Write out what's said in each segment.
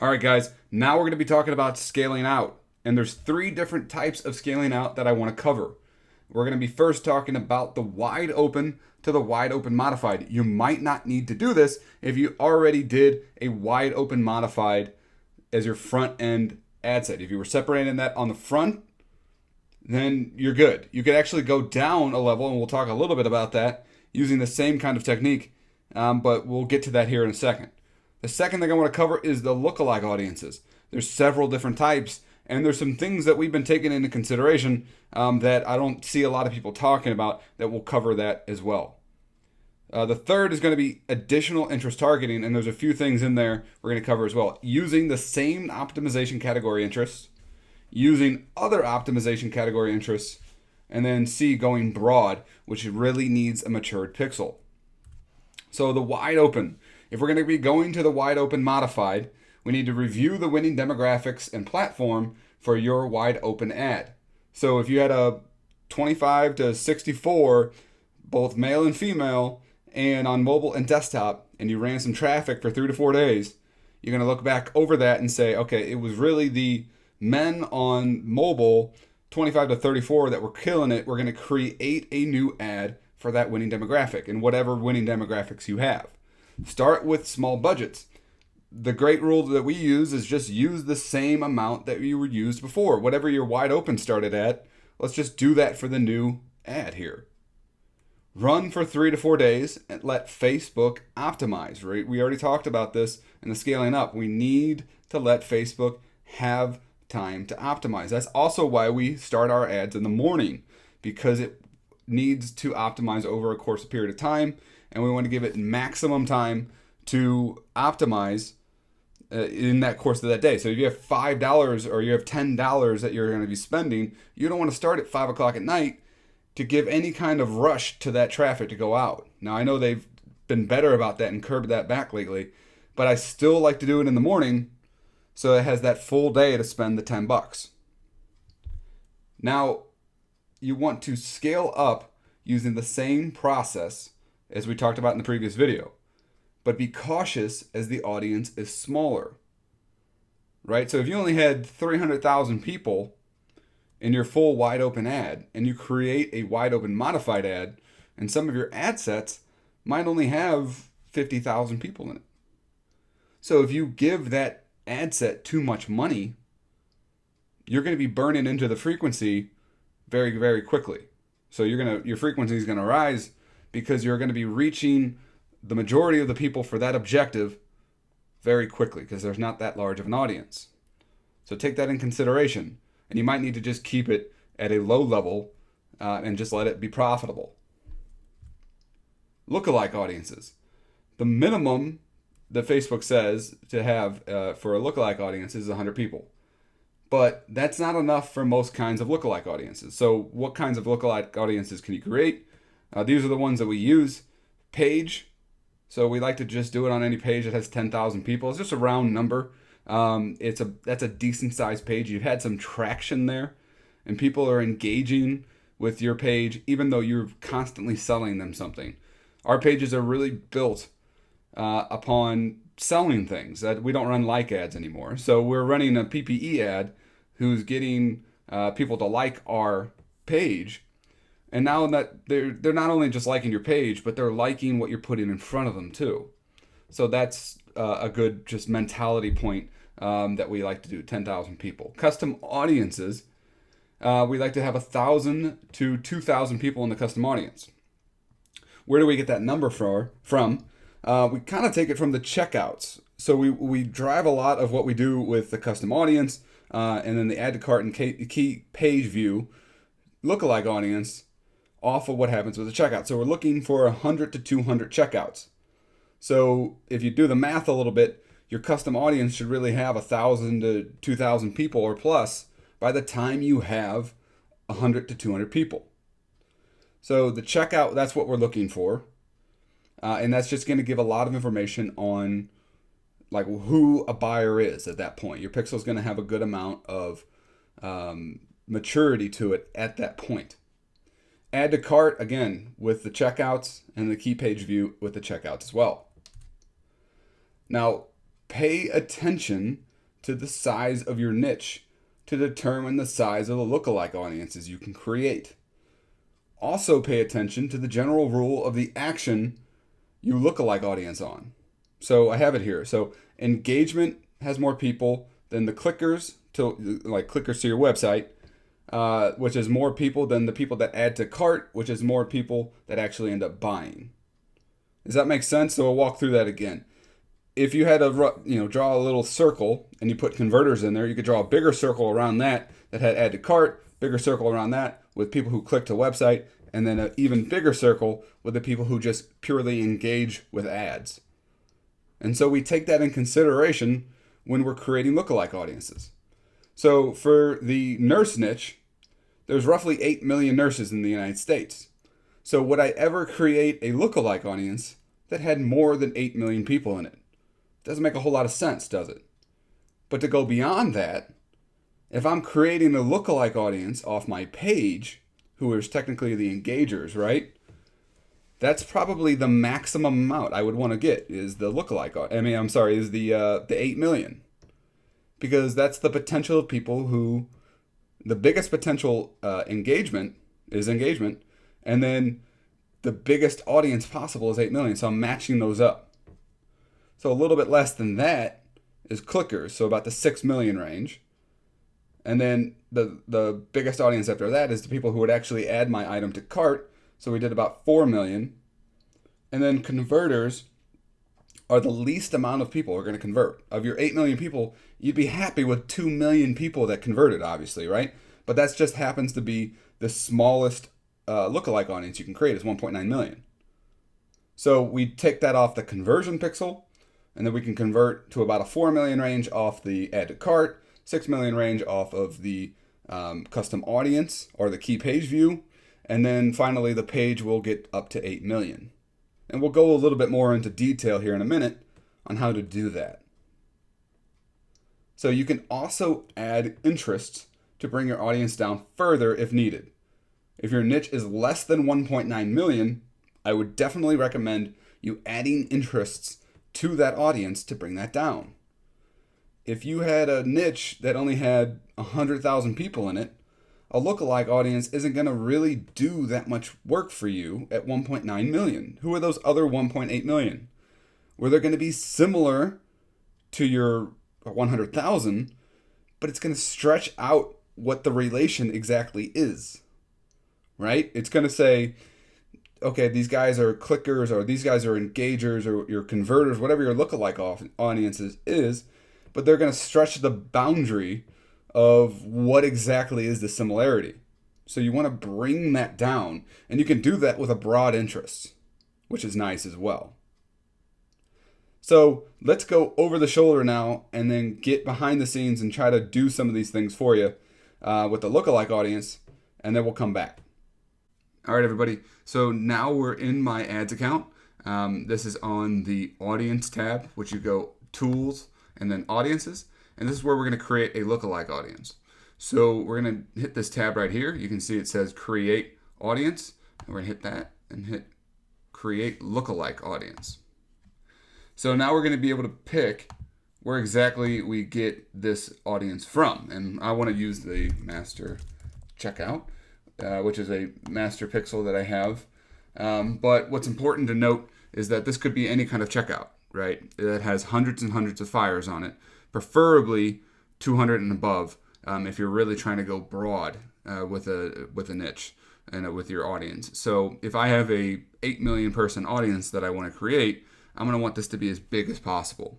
All right, guys, now we're going to be talking about scaling out. And there's three different types of scaling out that I want to cover. We're going to be first talking about the wide open to the wide open modified. You might not need to do this if you already did a wide open modified as your front end ad set. If you were separating that on the front, then you're good. You could actually go down a level, and we'll talk a little bit about that using the same kind of technique, but we'll get to that here in a second. The second thing I want to cover is the lookalike audiences. There's several different types, and there's some things that we've been taking into consideration that I don't see a lot of people talking about that will cover that as well. The third is going to be additional interest targeting, and there's a few things in there we're going to cover as well. Using the same optimization category interests, using other optimization category interests, and then C, going broad, which really needs a matured pixel. So the wide open. If we're going to be going to the wide open modified, we need to review the winning demographics and platform for your wide open ad. So if you had a 25 to 64, both male and female, and on mobile and desktop, and you ran some traffic for 3 to 4 days, you're going to look back over that and say, okay, it was really the men on mobile 25 to 34 that were killing it. We're going to create a new ad for that winning demographic and whatever winning demographics you have. Start with small budgets. The great rule that we use is just use the same amount that you were used before. Whatever your wide open started at, let's just do that for the new ad here. Run for 3 to 4 days and let Facebook optimize, right? We already talked about this in the scaling up. We need to let Facebook have time to optimize. That's also why we start our ads in the morning, because it needs to optimize over a course of period of time, and we want to give it maximum time to optimize in that course of that day. So if you have $5 or you have $10 that you're going to be spending, you don't want to start at 5 o'clock at night to give any kind of rush to that traffic to go out. Now, I know they've been better about that and curbed that back lately, but I still like to do it in the morning so it has that full day to spend the $10. Now, you want to scale up using the same process as we talked about in the previous video, but be cautious as the audience is smaller, right? So if you only had 300,000 people in your full wide open ad and you create a wide open modified ad, and some of your ad sets might only have 50,000 people in it. So if you give that ad set too much money, you're going to be burning into the frequency very, very quickly. So your frequency is going to rise because you're going to be reaching the majority of the people for that objective very quickly because there's not that large of an audience. So take that in consideration, and you might need to just keep it at a low level and just let it be profitable. Lookalike audiences. The minimum that Facebook says to have for a lookalike audience is 100 people. But that's not enough for most kinds of lookalike audiences. So what kinds of lookalike audiences can you create? These are the ones that we use. Page. So we like to just do it on any page that has 10,000 people. It's just a round number. That's a decent sized page. You've had some traction there, and people are engaging with your page, even though you're constantly selling them something. Our pages are really built upon selling things. That we don't run like ads anymore. So we're running a PPE ad who's getting people to like our page. And now that they're not only just liking your page, but they're liking what you're putting in front of them too. So that's a good just mentality point that we like to do. 10,000 people. Custom audiences. We like to have 1,000 to 2,000 people in the custom audience. Where do we get that number from? We kind of take it from the checkouts. So we drive a lot of what we do with the custom audience and then the add to cart and key page view lookalike audience off of what happens with the checkout. So we're looking for 100 to 200 checkouts. So if you do the math a little bit, your custom audience should really have 1,000 to 2,000 people or plus by the time you have 100 to 200 people. So the checkout, that's what we're looking for. And that's just going to give a lot of information on like who a buyer is at that point. Your pixel is going to have a good amount of maturity to it at that point. Add to cart, again, with the checkouts, and the key page view with the checkouts as well. Now, pay attention to the size of your niche to determine the size of the lookalike audiences you can create. Also pay attention to the general rule of the action you lookalike audience on. So I have it here. So engagement has more people than the clickers to your website, which is more people than the people that add to cart, which is more people that actually end up buying. Does that make sense? So I'll walk through that again. If you had to draw a little circle and you put converters in there, you could draw a bigger circle around that had add to cart, bigger circle around that with people who click to website, and then an even bigger circle with the people who just purely engage with ads. And so we take that in consideration when we're creating lookalike audiences. So for the nurse niche, there's roughly 8 million nurses in the United States. So would I ever create a lookalike audience that had more than 8 million people in it? Doesn't make a whole lot of sense, does it? But to go beyond that, if I'm creating a lookalike audience off my page, who is technically the engagers, right? That's probably the maximum amount I would want to get is the lookalike. Is the 8 million, because that's the potential of people who, the biggest potential engagement is engagement, and then the biggest audience possible is 8 million. So I'm matching those up. So a little bit less than that is clickers, so about the 6 million range. And then the biggest audience after that is the people who would actually add my item to cart. So we did about 4 million. And then converters are the least amount of people who are going to convert. Of your 8 million people, you'd be happy with 2 million people that converted, obviously, right? But that just happens to be the smallest lookalike audience you can create is 1.9 million. So we take that off the conversion pixel, and then we can convert to about a 4 million range off the add to cart, 6 million range off of the custom audience or the key page view, and then finally the page will get up to 8 million. And we'll go a little bit more into detail here in a minute on how to do that. So you can also add interests to bring your audience down further if needed. If your niche is less than 1.9 million, I would definitely recommend you adding interests to that audience to bring that down. If you had a niche that only had 100,000 people in it, a lookalike audience isn't going to really do that much work for you at 1.9 million. Who are those other 1.8 million? Where they're going to be similar to your 100,000, but it's going to stretch out what the relation exactly is, right? It's going to say, okay, these guys are clickers, or these guys are engagers, or your converters, whatever your lookalike audiences is, but they're going to stretch the boundary of what exactly is the similarity. So you want to bring that down, and you can do that with a broad interest, which is nice as well. So let's go over the shoulder now and then get behind the scenes and try to do some of these things for you with the lookalike audience, and then we'll come back. All right, everybody. So now we're in my ads account. This is on the audience tab, which you go tools and then audiences. And this is where we're going to create a lookalike audience. So we're going to hit this tab right here. You can see it says create audience. And we're going to hit that and hit create lookalike audience. So now we're going to be able to pick where exactly we get this audience from. And I want to use the master checkout, which is a master pixel that I have. But what's important to note is that this could be any kind of checkout, right? That has hundreds and hundreds of fires on it, preferably 200 and above if you're really trying to go broad with a niche and with your audience. So if I have a 8 million person audience that I want to create, I'm going to want this to be as big as possible.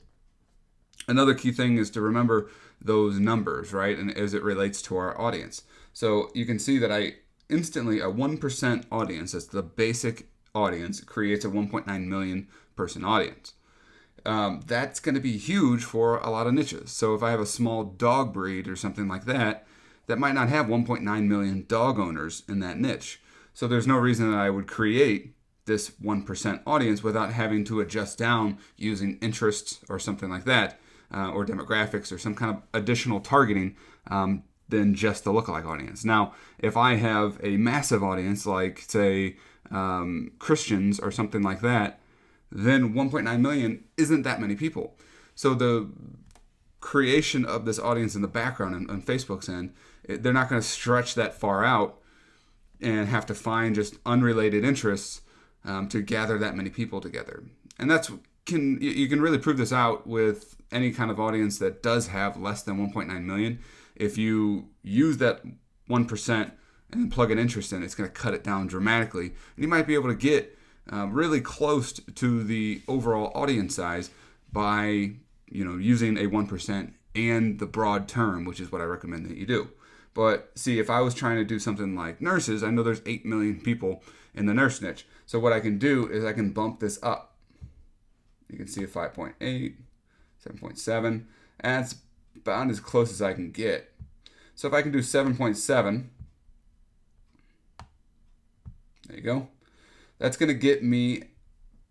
Another key thing is to remember those numbers, right? And as it relates to our audience. So you can see that I instantly, a 1% audience, that's the basic audience, creates a 1.9 million person audience. That's going to be huge for a lot of niches. So if I have a small dog breed or something like that, that might not have 1.9 million dog owners in that niche. So there's no reason that I would create this 1% audience without having to adjust down using interests or something like that, or demographics or some kind of additional targeting than just the lookalike audience. Now, if I have a massive audience, like say Christians or something like that, then 1.9 million isn't that many people. So the creation of this audience in the background on Facebook's end, they're not going to stretch that far out and have to find just unrelated interests to gather that many people together. And you can really prove this out with any kind of audience that does have less than 1.9 million. If you use that 1% and plug an interest in, it's going to cut it down dramatically. And you might be able to get really close to the overall audience size by using a 1% and the broad term, which is what I recommend that you do. But see, if I was trying to do something like nurses, I know there's 8 million people in the nurse niche. So what I can do is I can bump this up. You can see a 5.8, 7.7, and that's about as close as I can get. So if I can do 7.7, there you go. That's going to get me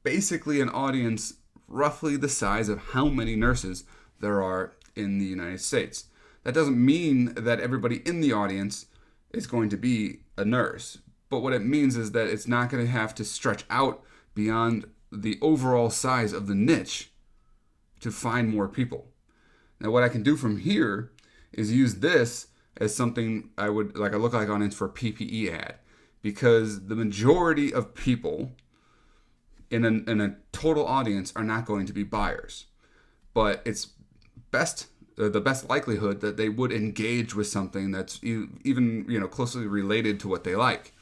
basically an audience roughly the size of how many nurses there are in the United States. That doesn't mean that everybody in the audience is going to be a nurse, but what it means is that it's not going to have to stretch out beyond the overall size of the niche to find more people. Now, what I can do from here is use this as something I would like a lookalike audience for a PPE ad, because the majority of people in a total audience are not going to be buyers, but it's the best likelihood that they would engage with something that's even closely related to what they like.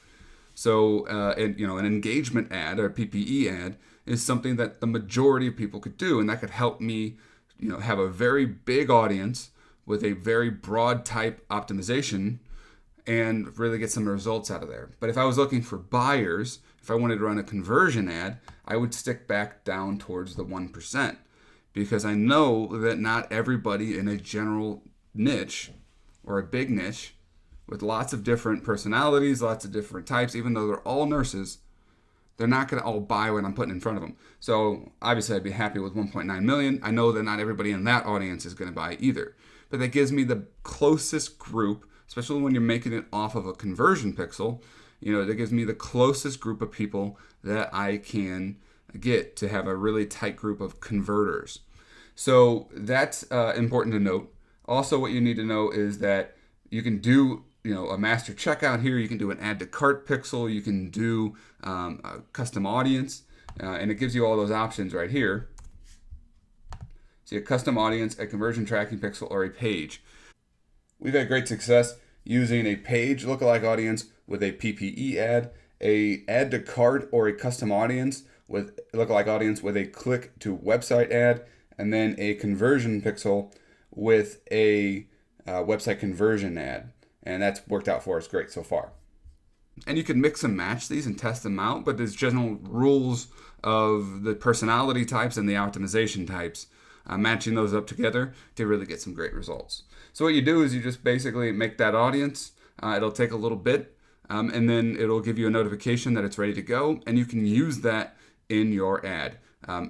So an engagement ad or a PPE ad is something that the majority of people could do, and that could help me have a very big audience with a very broad type optimization and really get some results out of there. But if I was looking for buyers, if I wanted to run a conversion ad, I would stick back down towards the 1%, because I know that not everybody in a general niche or a big niche with lots of different personalities, lots of different types, even though they're all nurses, they're not going to all buy what I'm putting in front of them. So obviously I'd be happy with 1.9 million. I know that not everybody in that audience is going to buy either, but that gives me the closest group, especially when you're making it off of a conversion pixel. That gives me the closest group of people that I can get to have a really tight group of converters. So that's important to note. Also, what you need to know is that you can do a master checkout here. You can do an add to cart pixel. You can do a custom audience, and it gives you all those options right here. See, a custom audience, a conversion tracking pixel, or a page. We've had great success using a page lookalike audience with a PPE ad, a add to cart or a custom audience with lookalike audience with a click to website ad, and then a conversion pixel with a website conversion ad. And that's worked out for us great so far. And you can mix and match these and test them out, but there's general rules of the personality types and the optimization types, matching those up together to really get some great results. So what you do is you just basically make that audience. It'll take a little bit, and then it'll give you a notification that it's ready to go, and you can use that in your ad,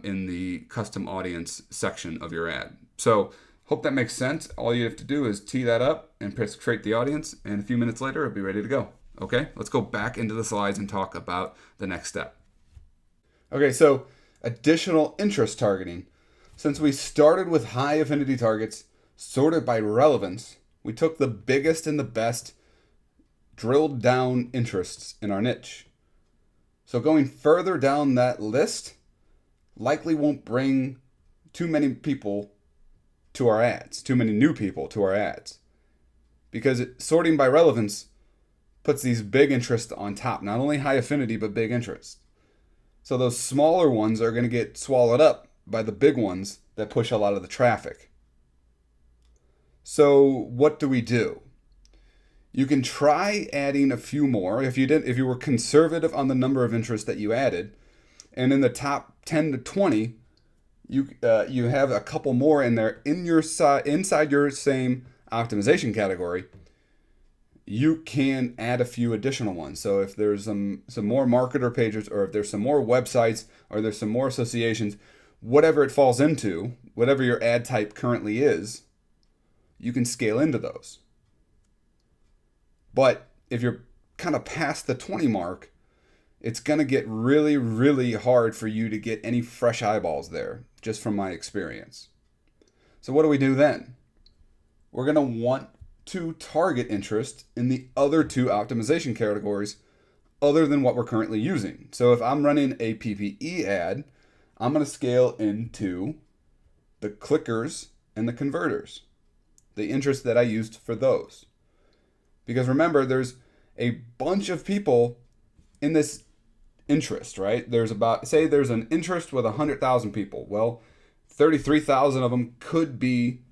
in the custom audience section of your ad. So hope that makes sense. All you have to do is tee that up and press create the audience, and a few minutes later it'll be ready to go. Okay, let's go back into the slides and talk about the next step. Okay, so additional interest targeting. Since we started with high affinity targets sorted by relevance, we took the biggest and the best drilled down interests in our niche. So going further down that list likely won't bring too many people to our ads, too many new people to our ads, because sorting by relevance puts these big interests on top, not only high affinity, but big interests. So those smaller ones are going to get swallowed up by the big ones that push a lot of the traffic. So what do we do? You can try adding a few more if you were conservative on the number of interests that you added, and in the top 10 to 20, you have a couple more in there inside your same optimization category. You can add a few additional ones. So if there's some more marketer pages, or if there's some more websites, or there's some more associations, whatever it falls into, whatever your ad type currently is, you can scale into those. But if you're kind of past the 20 mark, it's going to get really, really hard for you to get any fresh eyeballs there, just from my experience. So what do we do then? We're going to want to target interest in the other two optimization categories other than what we're currently using. So if I'm running a PPE ad, I'm going to scale into the clickers and the converters, the interest that I used for those. Because remember, there's a bunch of people in this interest, right? There's about, say there's an interest with 100,000 people. Well, 33,000 of them could be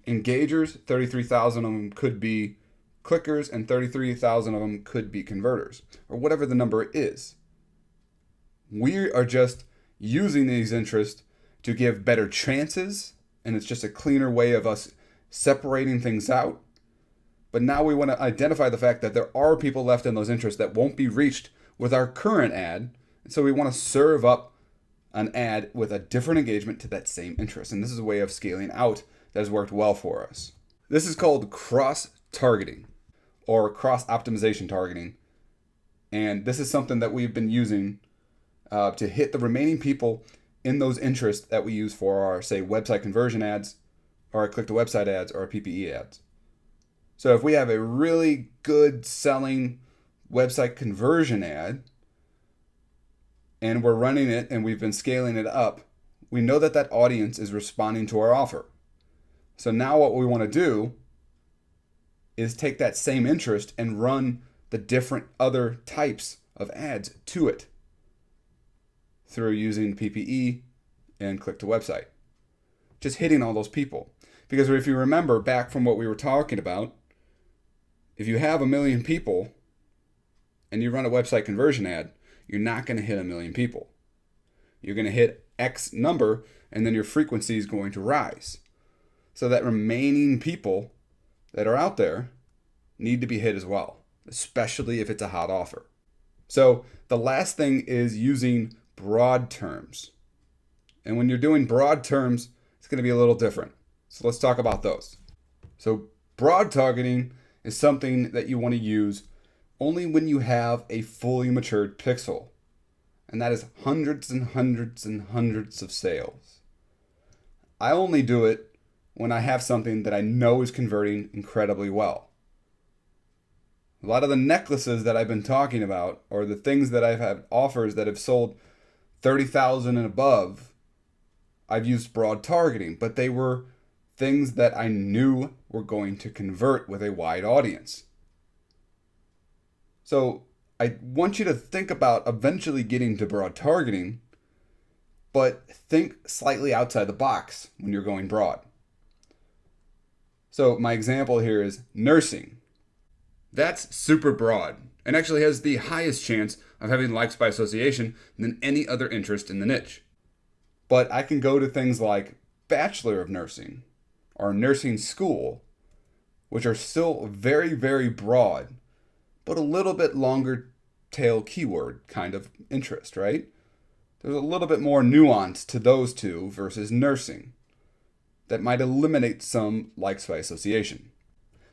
engagers, 33,000 of them could be clickers, and 33,000 of them could be converters, or whatever the number is. We are just using these interests to give better chances, and it's just a cleaner way of us separating things out. But now we want to identify the fact that there are people left in those interests that won't be reached with our current ad. And so we want to serve up an ad with a different engagement to that same interest. And this is a way of scaling out that has worked well for us. This is called cross-targeting or cross-optimization targeting. And this is something that we've been using to hit the remaining people in those interests that we use for our, say, website conversion ads, or our click-to-website ads, or our PPE ads. So if we have a really good selling website conversion ad and we're running it and we've been scaling it up, we know that that audience is responding to our offer. So now what we want to do is take that same interest and run the different other types of ads to it through using PPE and click to website. Just hitting all those people. Because if you remember back from what we were talking about, if you have 1 million people and you run a website conversion ad, you're not going to hit 1 million people. You're going to hit X number, and then your frequency is going to rise. So that remaining people that are out there need to be hit as well, especially if it's a hot offer. So the last thing is using broad terms. And when you're doing broad terms, it's going to be a little different. So let's talk about those. So broad targeting is something that you want to use only when you have a fully matured pixel. And that is hundreds and hundreds and hundreds of sales. I only do it when I have something that I know is converting incredibly well. A lot of the necklaces that I've been talking about, or the things that I've had offers that have sold 30,000 and above, I've used broad targeting, but they were things that I knew were going to convert with a wide audience. So I want you to think about eventually getting to broad targeting, but think slightly outside the box when you're going broad. So my example here is nursing. That's super broad and actually has the highest chance of having likes by association than any other interest in the niche. But I can go to things like Bachelor of Nursing or nursing school, which are still very, very broad, but a little bit longer tail keyword kind of interest, right? There's a little bit more nuance to those two versus nursing that might eliminate some likes by association.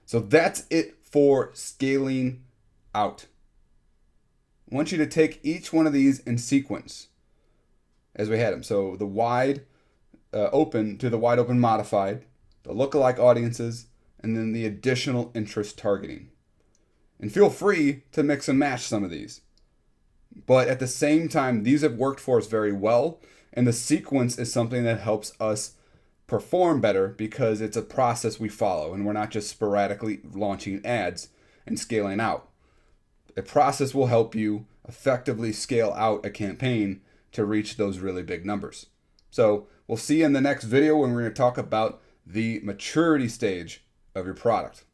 So that's it for scaling out. I want you to take each one of these in sequence as we had them. So the wide open to the wide open modified, the lookalike audiences, and then the additional interest targeting. And feel free to mix and match some of these. But at the same time, these have worked for us very well, and the sequence is something that helps us perform better because it's a process we follow, and we're not just sporadically launching ads and scaling out. A process will help you effectively scale out a campaign to reach those really big numbers. So we'll see you in the next video when we're going to talk about the maturity stage of your product.